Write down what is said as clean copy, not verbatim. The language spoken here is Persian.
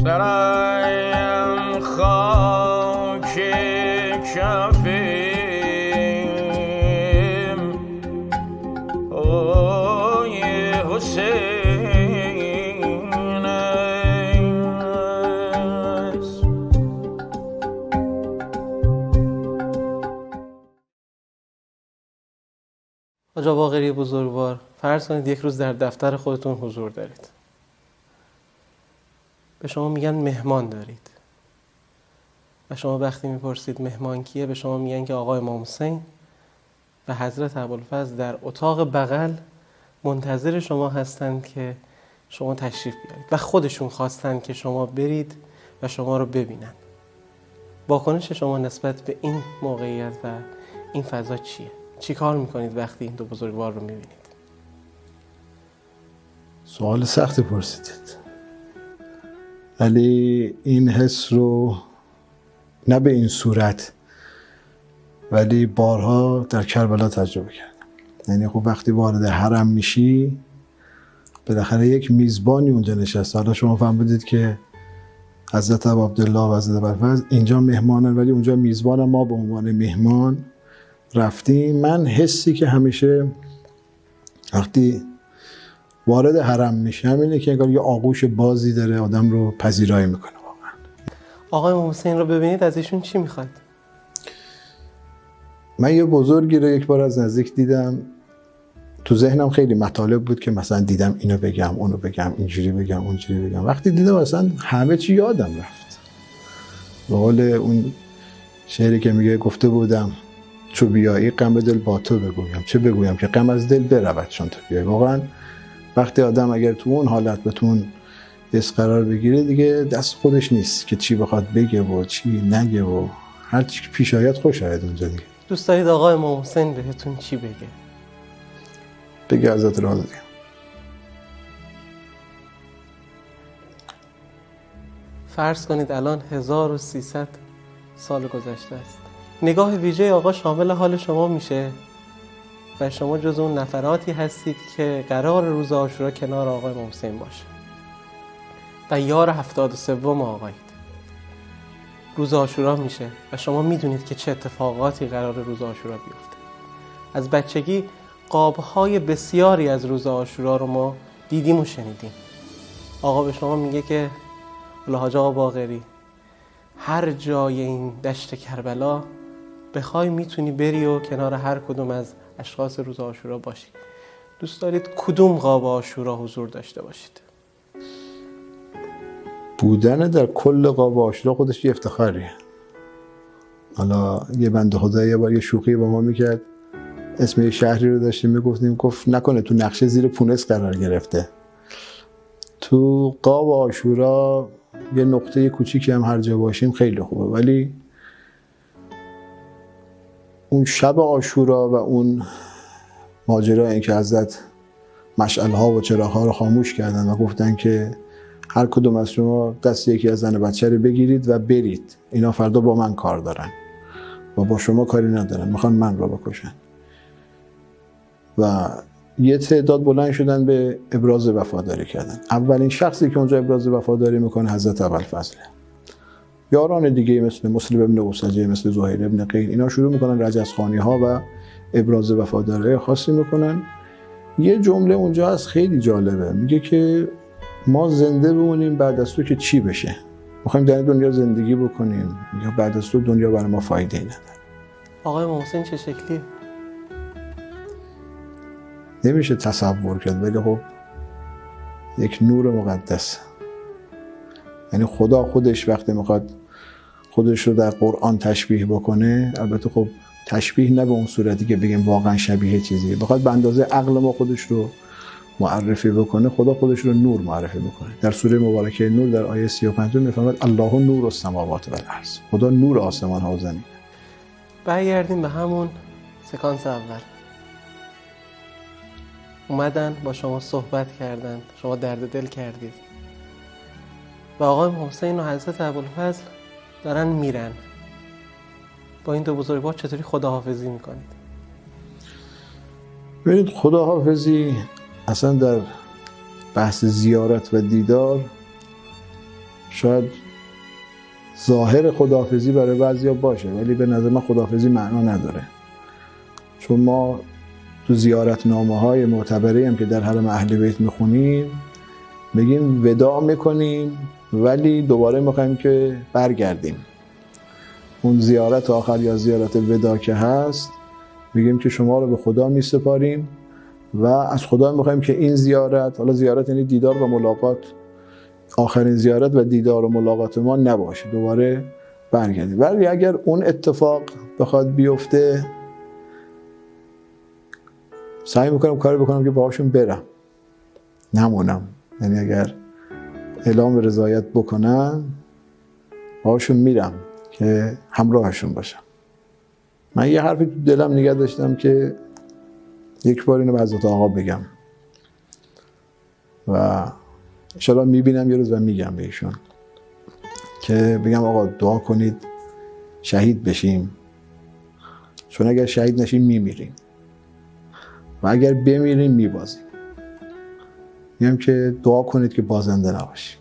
سرم خاک کفیم اوی حسین است. آقا باقری بزرگوار، فرض کنید یک روز در دفتر خودتون حضور دارید. به شما میگن مهمان دارید و شما وقتی میپرسید مهمان کیه، به شما میگن که آقای امام حسین و حضرت ابوالفضل در اتاق بغل منتظر شما هستند که شما تشریف بیارید و خودشون خواستند که شما برید و شما رو ببینن. واکنش شما نسبت به این موقعیت و این فضا چیه؟ چی کار میکنید وقتی این دو بزرگوار رو میبینید؟ سوال سختی پرسیدید، ولی این حس رو نه به این صورت ولی بارها در کربلا تجربه کردم. یعنی خب وقتی وارد حرم میشی بالاخره یک میزبانی اونجا نشسته. حالا شما فهمیدید که حضرت عبدالله و حضرت ابوالفضل اینجا مهمانن ولی اونجا میزبانن، ما به عنوان مهمان رفتیم. من حسی که همیشه وقتی وارد حرم میشه همینه که انگار یه آغوش بازی داره آدم رو پذیرایی میکنه. واقعا آقای امام حسین رو ببینید از ایشون چی میخواید؟ من یه بزرگی رو یک بار از نزدیک دیدم، تو ذهنم خیلی مطالب بود که مثلا دیدم اینو بگم اونو بگم، اینجوری بگم اونجوری بگم. وقتی دیدم مثلا همه چی یادم رفت. به قول اون شعری که میگه گفته بودم چو بیایی غم دل با تو بگویم، چه بگویم که غم از دل برود چون تو بیایی. واقعا وقتی آدم اگر تو اون حالت بتون حس قرار بگیره دیگه دست خودش نیست که چی بخواد بگه و چی نگه و هر چی پیش آید خوش آید اونجا دیگه. دوست دارید آقای امام حسین بهتون چی بگه؟ بگه ازت راضیم. فرض کنید الان 1300 سال گذشته است. نگاه ویژه آقا شامل حال شما میشه و شما جز اون نفراتی هستید که قرار روز عاشورا کنار آقای امام حسین باشه و یار 73 آقایید. روز عاشورا میشه و شما میدونید که چه اتفاقاتی قرار روز عاشورا بیفته. از بچگی قابهای بسیاری از روز عاشورا رو ما دیدیم و شنیدیم. آقا به شما میگه که حاج آقا باقری هر جای این دشت کربلا بخوای میتونی بری و کنار هر کدوم از اشخاص روز عاشورا باشی. دوست دارید کدوم قاب عاشورا حضور داشته باشید؟ بودن در کل قاب عاشورا خودش یه افتخاریه. حالا یه بنده خدا یه بار یه شوخی با ما میکرد، اسم یه شهری رو داشتیم میگفتیم، گفت نکنه تو نقشه زیر پونس قرار گرفته. تو قاب عاشورا یه نقطه کوچیکی هم هر جا باشیم خیلی خوبه، ولی اون شب عاشورا و اون ماجرا این که حضرت مشعل‌ها و چراغ‌ها رو خاموش کردن و گفتن که هر کدوم از شما دست یکی از زن بچه رو بگیرید و برید، اینا فردا با من کار دارن و با شما کاری ندارن، میخوان من رو بکشن. و یه تعداد بلند شدن به ابراز وفاداری کردن. اولین شخصی که اونجا ابراز وفاداری میکنه حضرت ابوالفضل. یاران دیگه مثل مسلم ابن اوسجه، مثل زهیر ابن قین، اینا شروع میکنن رجزخوانی ها و ابراز وفاداری خاصی میکنن. یه جمله اونجا هست خیلی جالبه، میگه که ما زنده بمونیم بعد از تو که چی بشه؟ میخوایم در دنیا زندگی بکنیم یا بعد از تو دنیا برای ما فایده ای نداره. آقای امام حسین چه شکلیه؟ نمیشه تصور کرد، ولی خب یک نور مقدس. یعنی خدا خودش وقتی میخواد خودش رو در قرآن تشبیه بکنه، البته خب تشبیه نه به اون صورتی که بگیم واقعا شبیه چیزیه، بخواد به اندازه عقل ما خودش رو معرفی بکنه، خدا خودش رو نور معرفی بکنه. در سوره مبارکه نور در آیه 35 میفرماید الله نور السماوات و الارض، خدا نور آسمان ها و زمین. برگردیم به همون سکانس اول. اومدن با شما صحبت کردن، شما درد دل کردید و آقای حسین و حضرت ابوالفضل دارن میرن. با این دو بزرگوار چطوری خداحافظی میکنید؟ ببینید، خداحافظی اصلا در بحث زیارت و دیدار شاید ظاهر خداحافظی برای بعضیا باشه، ولی به نظر من خداحافظی معنا نداره، چون ما تو زیارتنامه‌های معتبری هم که در حرم اهل بیت میخونیم میگیم وداع میکنیم ولی دوباره میخوایم که برگردیم. اون زیارت آخر یا زیارت وداع که هست میگیم که شما رو به خدا میسپاریم و از خدا میخوایم که این زیارت، حالا زیارت یعنی دیدار و ملاقات، آخرین زیارت و دیدار و ملاقات ما نباشه، دوباره برگردیم. ولی اگر اون اتفاق بخواد بیفته سعی میکنم کاری بکنم که باهاشون برم نمونم، یعنی اگر اعلام رضایت بکنن باهاشون میرم که همراهشون باشم. من یه حرفی تو دلم نگه داشتم که یک بار اینو به حضرت آقا بگم و انشاءالله میبینم یه روز و میگم بهشون که بگم آقا دعا کنید شهید بشیم، چون اگر شهید نشیم میمیریم و اگر بمیریم میبازیم. میگم که دعا کنید که بازنده نباشیم.